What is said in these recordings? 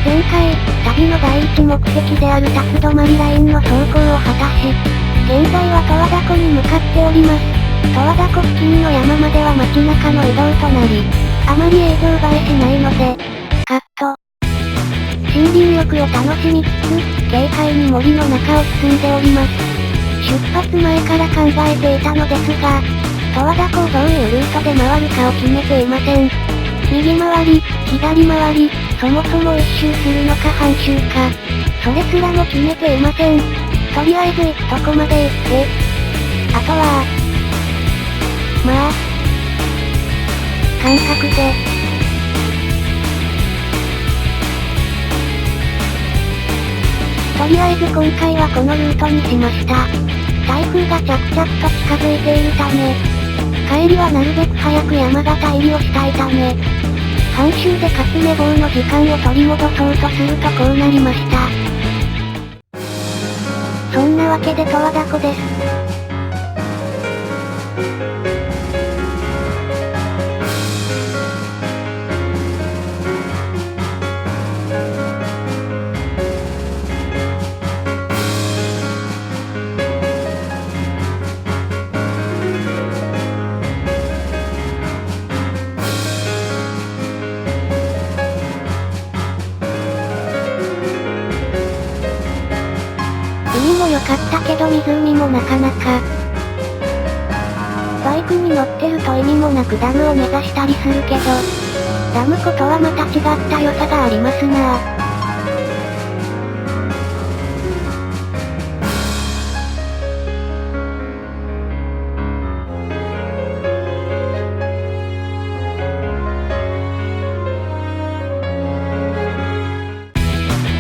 前回、旅の第一目的である辰止まりラインの走行を果たし、現在は十和田湖に向かっております。十和田湖付近の山までは街中の移動となり、あまり映像映えしないので、カット。森林浴を楽しみつつ、軽快に森の中を進んでおります。出発前から考えていたのですが、十和田湖をどういうルートで回るかを決めていません。右回り、左回り、そもそも一周するのか半周か、それすらも決めていません。とりあえず行くとこまで行って、あとは、まあ、感覚で。とりあえず今回はこのルートにしました。台風が着々と近づいているため、帰りはなるべく早く山形入りをしたいため、半周でかつ寝坊の時間を取り戻そうとするとこうなりました。そんなわけで十和田湖です。海も良かったけど湖もなかなか。バイクに乗ってると意味もなくダムを目指したりするけど、ダム湖とはまた違った良さがありますなぁ。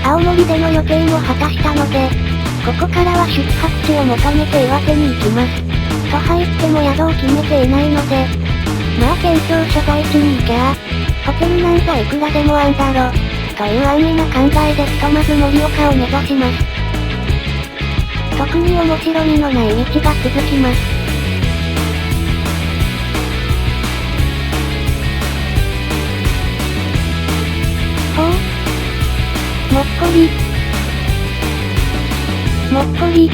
青森での予定も果たしたので、ここからは出発地を求めて岩手に行きます。と入っても宿を決めていないので、まあ県庁所在地に行きゃホテルなんざいくらでもあんだろ、という安易な考えでひとまず盛岡を目指します。特に面白みのない道が続きます。ほう。もっこり。もっこり。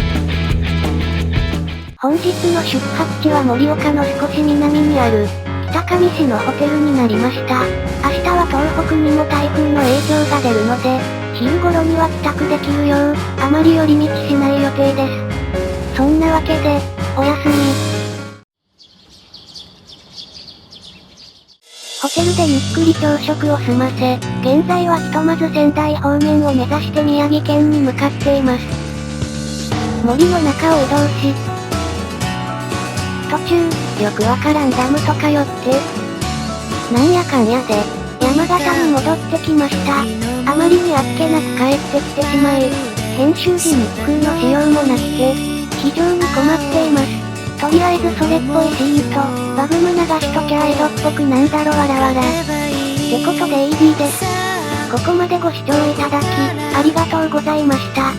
本日の出発地は盛岡の少し南にある、北上市のホテルになりました。明日は東北にも台風の影響が出るので、昼頃には帰宅できるよう、あまり寄り道しない予定です。そんなわけで、おやすみ。ホテルでゆっくり朝食を済ませ、現在はひとまず仙台方面を目指して宮城県に向かっています。森の中を移動し、途中、よくわからんダムとか寄って、なんやかんやで、山形に戻ってきました。あまりにあっけなく帰ってきてしまい、編集時日空のしようもなくて、非常に困っています。とりあえずそれっぽいシーンと、バグム流しときゃ江戸っぽくなんだろわらわら。ってことで AD です。ここまでご視聴いただき、ありがとうございました。